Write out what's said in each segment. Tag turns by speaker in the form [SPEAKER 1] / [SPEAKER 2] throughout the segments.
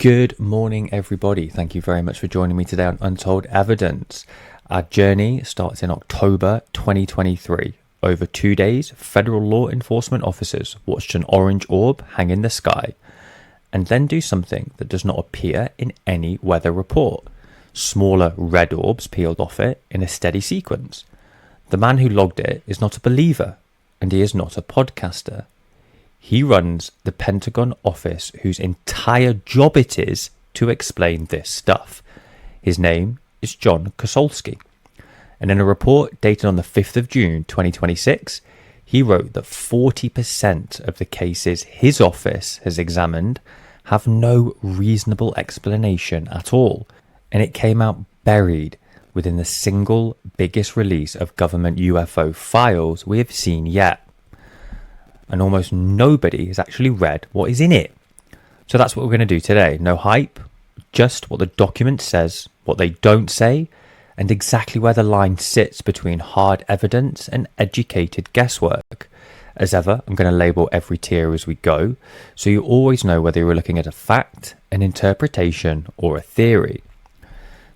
[SPEAKER 1] Good morning, everybody. Thank you very much for joining me today on Untold Evidence. Our journey starts in October 2023. Over 2 days, federal law enforcement officers watched an orange orb hang in the sky and then do something that does not appear in any weather report. Smaller red orbs peeled off it in a steady sequence. The man who logged it is not a believer, and he is not a podcaster. He runs the Pentagon office whose entire job it is to explain this stuff. His name is John Kosolski. And in a report dated on the 5th of June 2026, he wrote that 40% of the cases his office has examined have no reasonable explanation at all. And it came out buried within the single biggest release of government UFO files we have seen yet. And almost nobody has actually read what is in it. So that's what we're going to do today. No hype, just what the document says, what they don't say, and exactly where the line sits between hard evidence and educated guesswork. As ever, I'm going to label every tier as we go, so you always know whether you're looking at a fact, an interpretation, or a theory.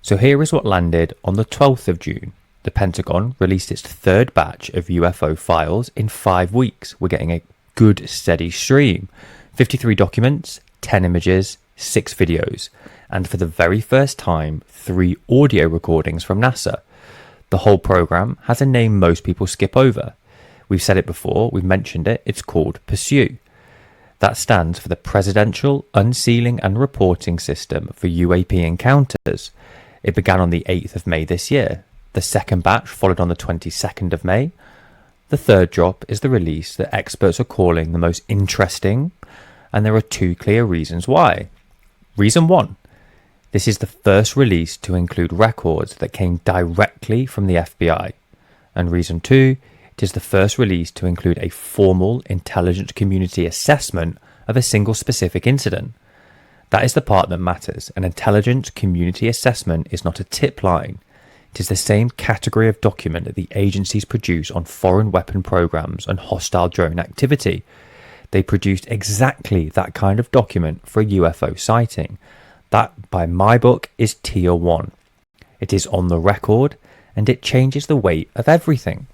[SPEAKER 1] So here is what landed on the 12th of June. The Pentagon released its third batch of UFO files in 5 weeks. We're getting a good steady stream. 53 documents, 10 images, 6 videos, and for the very first time, 3 audio recordings from NASA. The whole program has a name most people skip over. We've said it before, we've mentioned it, it's called PURSUE. That stands for the Presidential Unsealing and Reporting System for UAP Encounters. It began on the 8th of May this year. The second batch followed on the 22nd of May. The third drop is the release that experts are calling the most interesting, and there are 2 clear reasons why. Reason 1, this is the first release to include records that came directly from the FBI. And reason 2, it is the first release to include a formal intelligence community assessment of a single specific incident. That is the part that matters. An intelligence community assessment is not a tip line. It is the same category of document that the agencies produce on foreign weapon programs and hostile drone activity. They produced exactly that kind of document for a UFO sighting. That, by my book, is Tier 1. It is on the record, and it changes the weight of everything.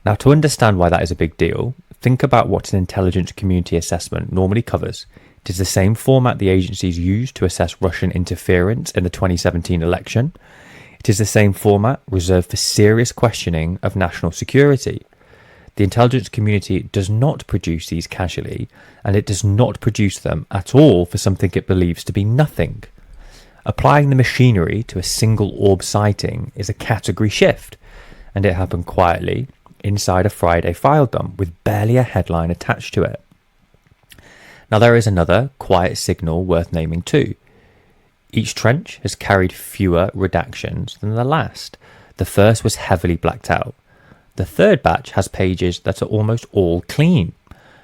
[SPEAKER 1] Now, to understand why that is a big deal, think about what an intelligence community assessment normally covers. It is the same format the agencies used to assess Russian interference in the 2017 election. It is the same format reserved for serious questioning of national security. The intelligence community does not produce these casually, and it does not produce them at all for something it believes to be nothing. Applying the machinery to a single orb sighting is a category shift, and it happened quietly inside a Friday file dump with barely a headline attached to it. Now there is another quiet signal worth naming too. Each trench has carried fewer redactions than the last. The first was heavily blacked out. The third batch has pages that are almost all clean,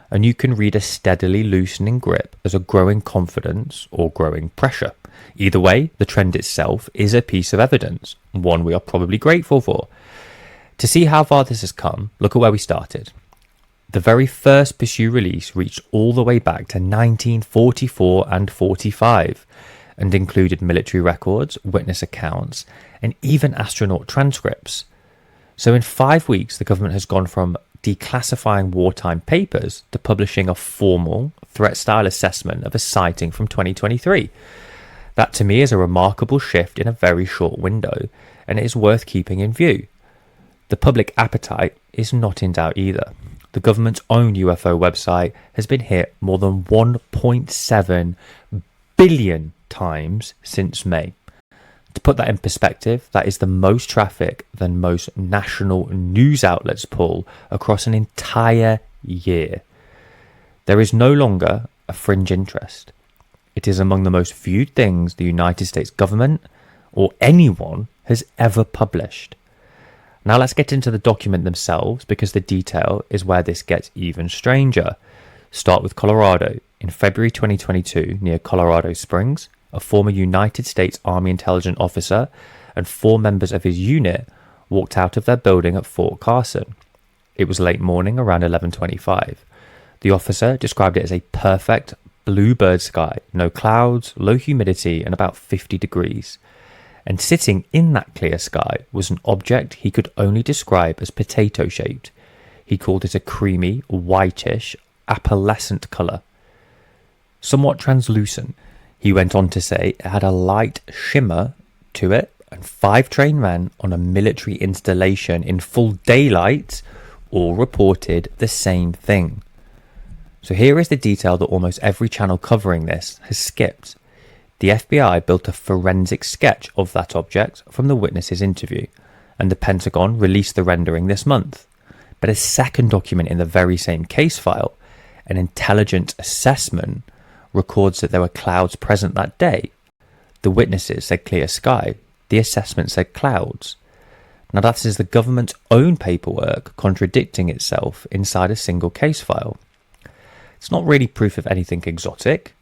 [SPEAKER 1] and you can read a steadily loosening grip as a growing confidence or growing pressure. Either way, the trend itself is a piece of evidence, one we are probably grateful for. To see how far this has come, look at where we started. The very first PURSUE release reached all the way back to 1944 and 45 and included military records, witness accounts, and even astronaut transcripts. So in 5 weeks, the government has gone from declassifying wartime papers to publishing a formal threat-style assessment of a sighting from 2023. That to me is a remarkable shift in a very short window, and it is worth keeping in view. The public appetite is not in doubt either. The government's own UFO website has been hit more than 1.7 billion times since May. To put that in perspective, that is the most traffic than most national news outlets pull across an entire year. There is no longer a fringe interest. It is among the most viewed things the United States government or anyone has ever published. Now let's get into the document themselves, because the detail is where this gets even stranger. Start with Colorado. In February 2022, near Colorado Springs, a former United States Army intelligence officer and 4 members of his unit walked out of their building at Fort Carson. It was late morning, around 11:25. The officer described it as a perfect bluebird sky, no clouds, low humidity, and about 50 degrees. And sitting in that clear sky was an object he could only describe as potato-shaped. He called it a creamy, whitish, apalescent colour. Somewhat translucent. He went on to say it had a light shimmer to it, and 5 trained men on a military installation in full daylight all reported the same thing. So here is the detail that almost every channel covering this has skipped. The FBI built a forensic sketch of that object from the witness's interview, and the Pentagon released the rendering this month. But a second document in the very same case file, an intelligence assessment, records that there were clouds present that day. The witnesses said clear sky. The assessment said clouds. Now that is the government's own paperwork contradicting itself inside a single case file. It's not really proof of anything exotic.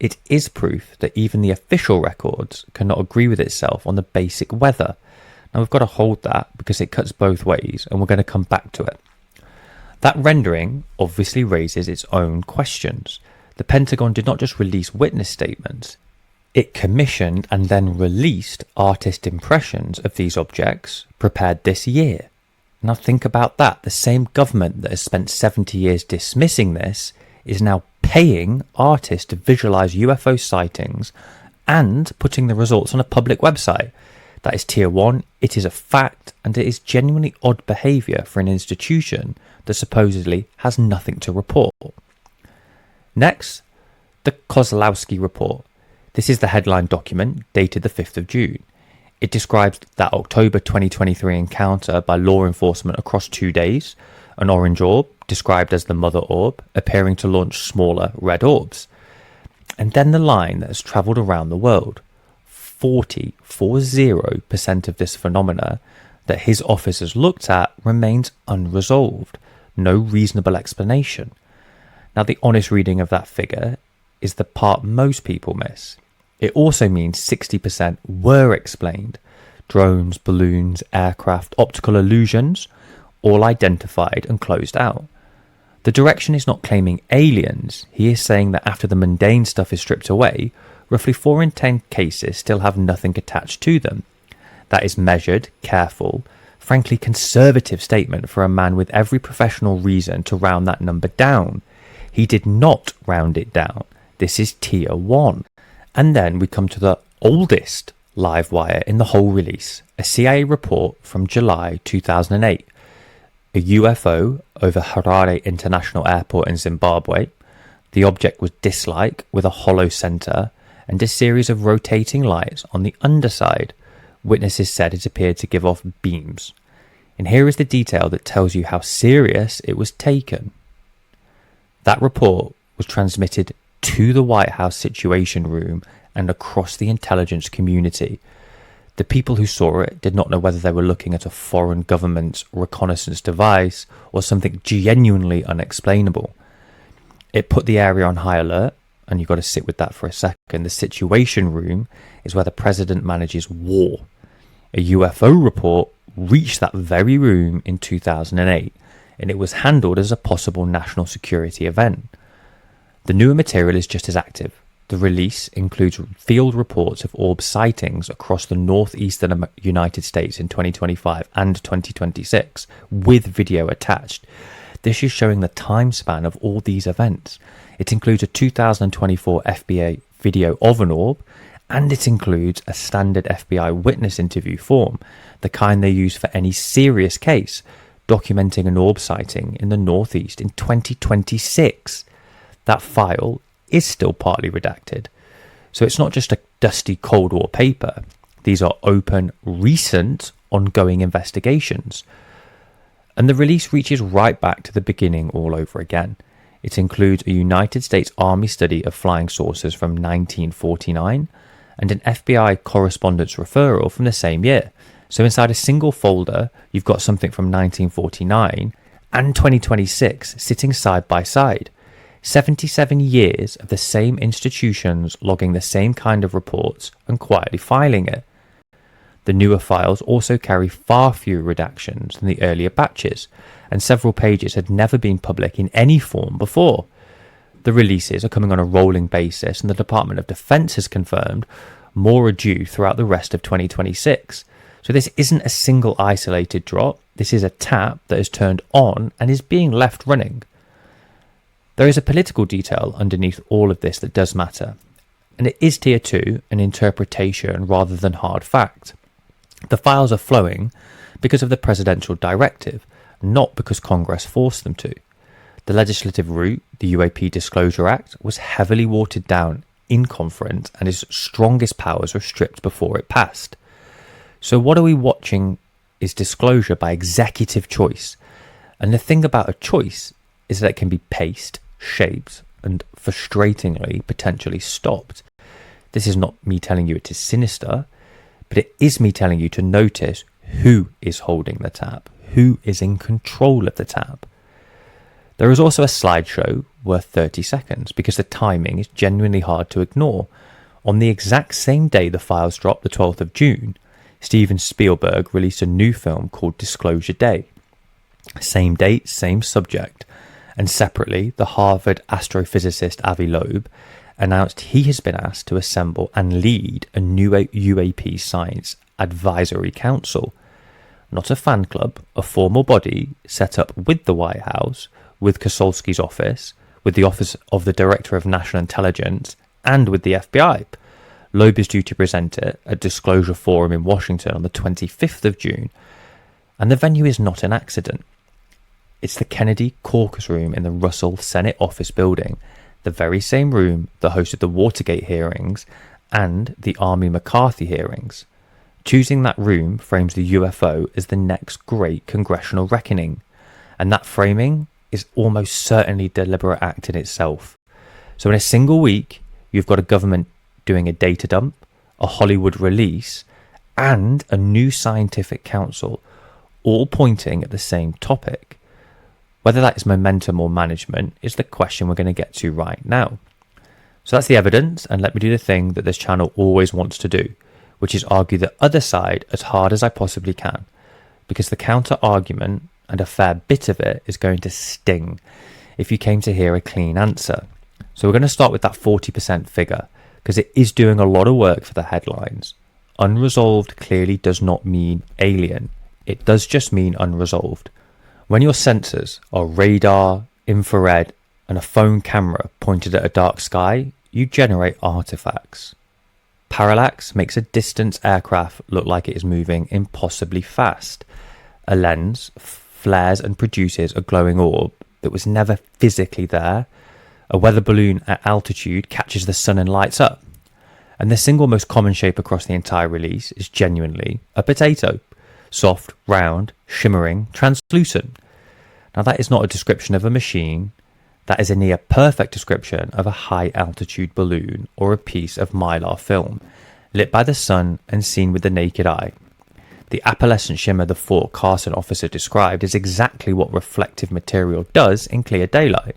[SPEAKER 1] It is proof that even the official records cannot agree with itself on the basic weather. Now we've got to hold that because it cuts both ways, and we're going to come back to it. That rendering obviously raises its own questions. The Pentagon did not just release witness statements. It commissioned and then released artist impressions of these objects prepared this year. Now think about that. The same government that has spent 70 years dismissing this is now paying artists to visualize UFO sightings and putting the results on a public website. That is tier 1, it is a fact, and it is genuinely odd behaviour for an institution that supposedly has nothing to report. Next, the Kozlowski report. This is the headline document dated the 5th of June. It describes that October 2023 encounter by law enforcement across 2 days, an orange orb, described as the mother orb, appearing to launch smaller red orbs. And then the line that has travelled around the world. 40% of this phenomena that his officers looked at remains unresolved. No reasonable explanation. Now the honest reading of that figure is the part most people miss. It also means 60% were explained. Drones, balloons, aircraft, optical illusions, all identified and closed out. The direction is not claiming aliens. He is saying that after the mundane stuff is stripped away, roughly 4 in 10 cases still have nothing attached to them. That is measured, careful, frankly conservative statement for a man with every professional reason to round that number down. He did not round it down. This is tier 1. And then we come to the oldest live wire in the whole release, a CIA report from July 2008. A UFO over Harare International Airport in Zimbabwe. The object was disc-like with a hollow centre and a series of rotating lights on the underside. Witnesses said it appeared to give off beams. And here is the detail that tells you how serious it was taken. That report was transmitted to the White House Situation Room and across the intelligence community. The people who saw it did not know whether they were looking at a foreign government's reconnaissance device or something genuinely unexplainable. It put the area on high alert, and you've got to sit with that for a second. The Situation Room is where the president manages war. A UFO report reached that very room in 2008, and it was handled as a possible national security event. The newer material is just as active. The release includes field reports of orb sightings across the northeastern United States in 2025 and 2026, with video attached. This is showing the time span of all these events. It includes a 2024 FBI video of an orb, and it includes a standard FBI witness interview form, the kind they use for any serious case, documenting an orb sighting in the Northeast in 2026. That file is still partly redacted. So it's not just a dusty Cold War paper. These are open, recent, ongoing investigations. And the release reaches right back to the beginning all over again. It includes a United States Army study of flying saucers from 1949 and an FBI correspondence referral from the same year. So inside a single folder, you've got something from 1949 and 2026 sitting side by side. 77 years of the same institutions logging the same kind of reports and quietly filing it. The newer files also carry far fewer redactions than the earlier batches, and several pages had never been public in any form before. The releases are coming on a rolling basis, and the Department of Defense has confirmed more are due throughout the rest of 2026. So this isn't a single isolated drop. This is a tap that is turned on and is being left running. There is a political detail underneath all of this that does matter, and it is tier 2, an interpretation rather than hard fact. The files are flowing because of the presidential directive, not because Congress forced them to. The legislative route, the UAP Disclosure Act, was heavily watered down in conference, and its strongest powers were stripped before it passed. So what are we watching is disclosure by executive choice. And the thing about a choice is that it can be paced, shaped, and frustratingly potentially stopped. This is not me telling you it is sinister, but it is me telling you to notice who is holding the tap, who is in control of the tap. There is also a slideshow worth 30 seconds because the timing is genuinely hard to ignore. On the exact same day the files dropped, the 12th of June, Steven Spielberg released a new film called Disclosure Day. Same date, same subject. And separately, the Harvard astrophysicist Avi Loeb announced he has been asked to assemble and lead a new UAP Science Advisory Council. Not a fan club, a formal body set up with the White House, with Kosolski's office, with the Office of the Director of National Intelligence, and with the FBI. Loeb is due to present it at Disclosure Forum in Washington on the 25th of June, and the venue is not an accident. It's the Kennedy Caucus Room in the Russell Senate Office Building, the very same room that hosted the Watergate hearings and the Army McCarthy hearings. Choosing that room frames the UFO as the next great congressional reckoning, and that framing is almost certainly a deliberate act in itself. So in a single week, you've got a government doing a data dump, a Hollywood release, and a new scientific council, all pointing at the same topic. Whether that is momentum or management is the question we're going to get to right now. So that's the evidence, and let me do the thing that this channel always wants to do, which is argue the other side as hard as I possibly can, because the counter argument, and a fair bit of it, is going to sting if you came to hear a clean answer. So we're going to start with that 40% figure, because it is doing a lot of work for the headlines. Unresolved clearly does not mean alien. It does just mean unresolved. When your sensors are radar, infrared, and a phone camera pointed at a dark sky, you generate artifacts. Parallax makes a distant aircraft look like it is moving impossibly fast. A lens flares and produces a glowing orb that was never physically there. A weather balloon at altitude catches the sun and lights up. And the single most common shape across the entire release is genuinely a potato. Soft, round, shimmering, translucent. Now that is not a description of a machine. That is a near perfect description of a high altitude balloon or a piece of mylar film, lit by the sun and seen with the naked eye. The apalescent shimmer the Fort Carson officer described is exactly what reflective material does in clear daylight.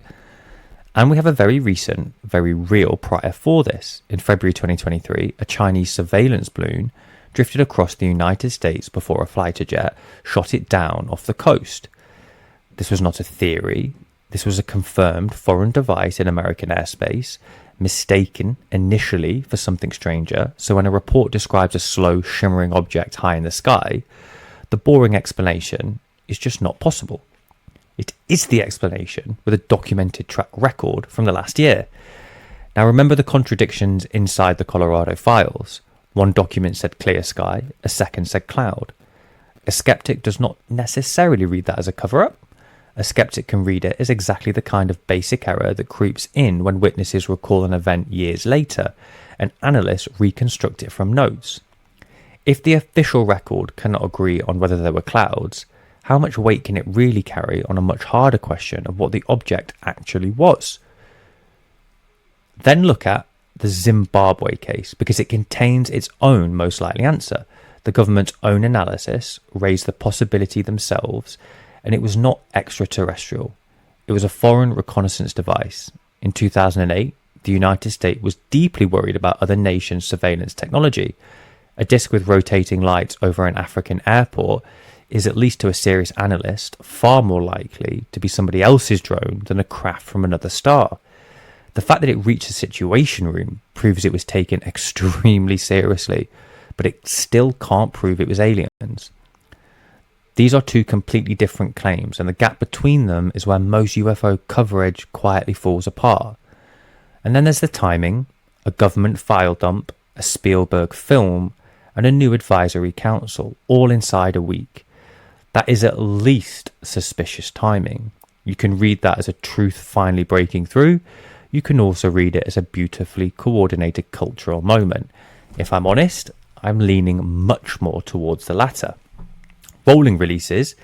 [SPEAKER 1] And we have a very recent, very real prior for this. In February 2023, a Chinese surveillance balloon drifted across the United States before a fighter jet shot it down off the coast. This was not a theory. This was a confirmed foreign device in American airspace, mistaken initially for something stranger. So when a report describes a slow, shimmering object high in the sky, the boring explanation is just not possible. It is the explanation with a documented track record from the last year. Now remember the contradictions inside the Colorado files. One document said clear sky, a second said cloud. A skeptic does not necessarily read that as a cover-up. A skeptic can read it as exactly the kind of basic error that creeps in when witnesses recall an event years later and analysts reconstruct it from notes. If the official record cannot agree on whether there were clouds, how much weight can it really carry on a much harder question of what the object actually was? Then look at the Zimbabwe case, because it contains its own most likely answer. The government's own analysis raised the possibility themselves, and it was not extraterrestrial. It was a foreign reconnaissance device. In 2008, the United States was deeply worried about other nations' surveillance technology. A disc with rotating lights over an African airport is, at least to a serious analyst, far more likely to be somebody else's drone than a craft from another star. The fact that it reached the Situation Room proves it was taken extremely seriously, but it still can't prove it was aliens. These are two completely different claims, and the gap between them is where most UFO coverage quietly falls apart. And then there's the timing, a government file dump, a Spielberg film, and a new advisory council, all inside a week. That is at least suspicious timing. You can read that as a truth finally breaking through. You can also read it as a beautifully coordinated cultural moment. If I'm honest, I'm leaning much more towards the latter. Rolling releases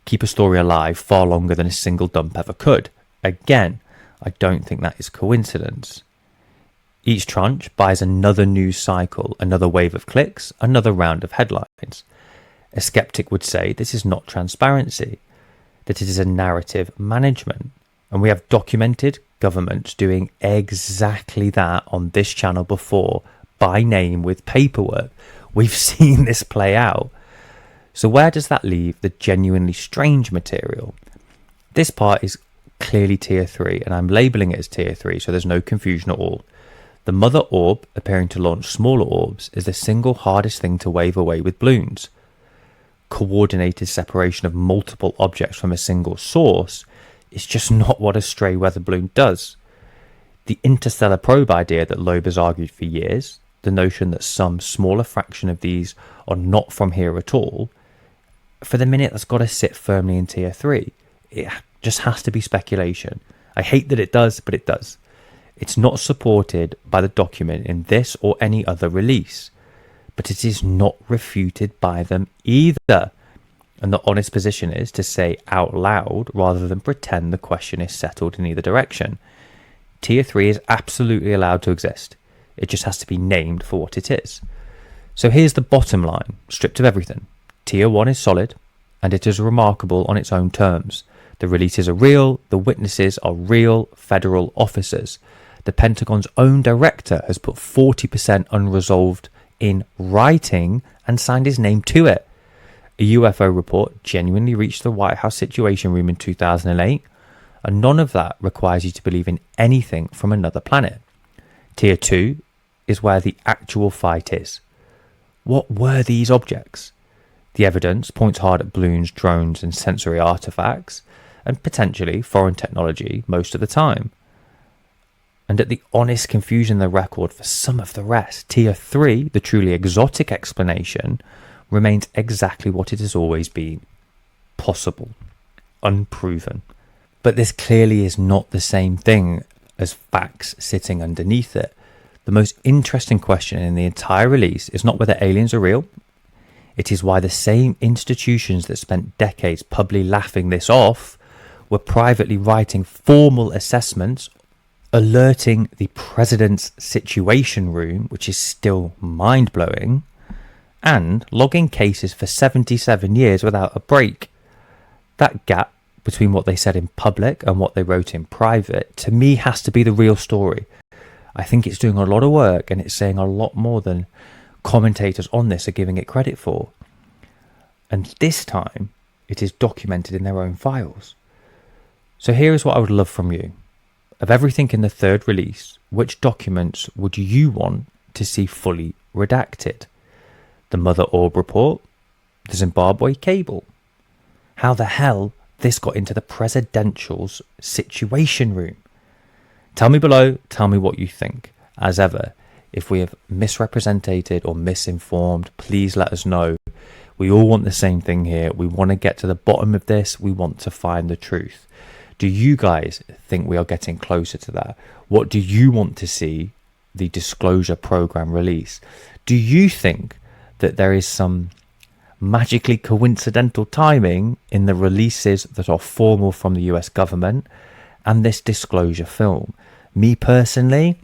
[SPEAKER 1] keep a story alive far longer than a single dump ever could. Again, I don't think that is coincidence. Each tranche buys another news cycle, another wave of clicks, another round of headlines. A skeptic would say this is not transparency, that it is a narrative management. And we have documented governments doing exactly that on this channel before, by name with paperwork. We've seen this play out. So where does that leave the genuinely strange material? This part is clearly tier 3, and I'm labeling it as tier 3 so there's no confusion at all. The mother orb appearing to launch smaller orbs is the single hardest thing to wave away with balloons. Coordinated separation of multiple objects from a single source is just not what a stray weather balloon does. The interstellar probe idea that Loeb has argued for years, the notion that some smaller fraction of these are not from here at all, for the minute that's got to sit firmly in tier 3. It just has to be speculation. I hate that it does, but it does. It's not supported by the document in this or any other release, but it is not refuted by them either. And the honest position is to say out loud rather than pretend the question is settled in either direction. Tier 3 is absolutely allowed to exist. It just has to be named for what it is. So here's the bottom line, stripped of everything. Tier 1 is solid, and it is remarkable on its own terms. The releases are real, the witnesses are real federal officers. The Pentagon's own director has put 40% unresolved in writing and signed his name to it. A UFO report genuinely reached the White House Situation Room in 2008, and none of that requires you to believe in anything from another planet. Tier 2 is where the actual fight is. What were these objects? The evidence points hard at balloons, drones, and sensory artefacts, and potentially foreign technology most of the time. And at the honest confusion in the record for some of the rest, Tier 3, the truly exotic explanation, remains exactly what it has always been. Possible. Unproven. But this clearly is not the same thing as facts sitting underneath it. The most interesting question in the entire release is not whether aliens are real. It is why the same institutions that spent decades publicly laughing this off were privately writing formal assessments, alerting the president's Situation Room, which is still mind-blowing, and logging cases for 77 years without a break. That gap between what they said in public and what they wrote in private, to me, has to be the real story. I think it's doing a lot of work, and it's saying a lot more than commentators on this are giving it credit for. And this time, it is documented in their own files. So here is what I would love from you. Of everything in the third release, which documents would you want to see fully redacted? The Mother Orb report? The Zimbabwe cable? How the hell this got into the presidential's Situation Room? Tell me below, tell me what you think. As ever, if we have misrepresented or misinformed, please let us know. We all want the same thing here. We want to get to the bottom of this. We want to find the truth. Do you guys think we are getting closer to that? What do you want to see the disclosure program release? Do you think that there is some magically coincidental timing in the releases that are formal from the US government and this disclosure film? Me personally,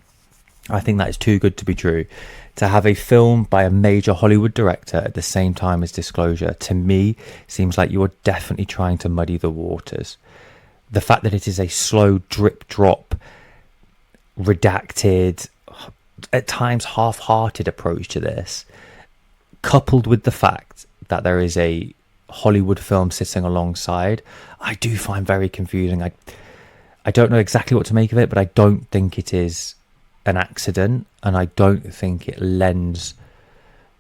[SPEAKER 1] I think that is too good to be true. To have a film by a major Hollywood director at the same time as disclosure, to me, seems like you are definitely trying to muddy the waters. The fact that it is a slow drip drop, redacted, at times half-hearted approach to this, coupled with the fact that there is a Hollywood film sitting alongside, I do find very confusing. I I don't know exactly what to make of it, but I don't think it is an accident, and I don't think it lends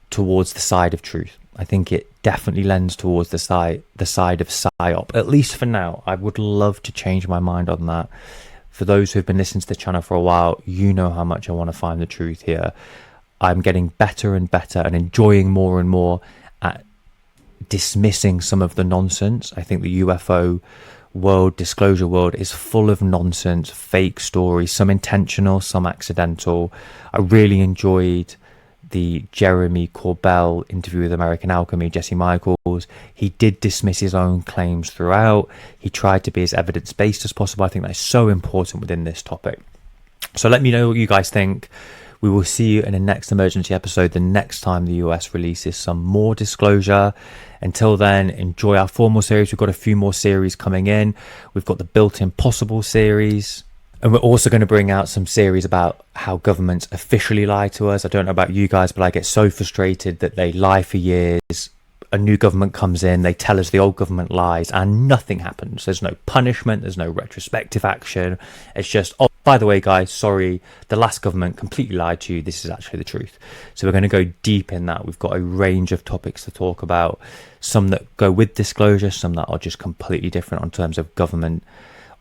[SPEAKER 1] towards the side of truth. I think it definitely lends towards the side of psyop, at least for now. I would love to change my mind on that. For those who have been listening to the channel for a while, you know how much I want to find the truth here. I'm getting better and better and enjoying more and more at dismissing some of the nonsense. I think the UFO world, disclosure world, is full of nonsense, fake stories, some intentional, some accidental. I really enjoyed the Jeremy Corbell interview with American Alchemy, Jesse Michaels. He did dismiss his own claims throughout. He tried to be as evidence-based as possible. I think that's so important within this topic. So let me know what you guys think. We will see you in the next emergency episode the next time the US releases some more disclosure. Until then, enjoy our formal series. We've got a few more series coming in. We've got the Built-in Possible series. And we're also going to bring out some series about how governments officially lie to us. I don't know about you guys, but I get so frustrated that they lie for years. A new government comes in, they tell us the old government lies, and nothing happens. There's no punishment, there's no retrospective action. It's just, oh, by the way, guys, sorry, the last government completely lied to you. This is actually the truth. So we're going to go deep in that. We've got a range of topics to talk about, some that go with disclosure, some that are just completely different in terms of government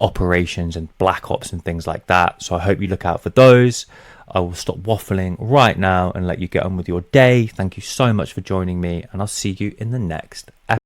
[SPEAKER 1] operations and black ops and things like that. So I hope you look out for those. I will stop waffling right now and let you get on with your day. Thank you so much for joining me, and I'll see you in the next episode.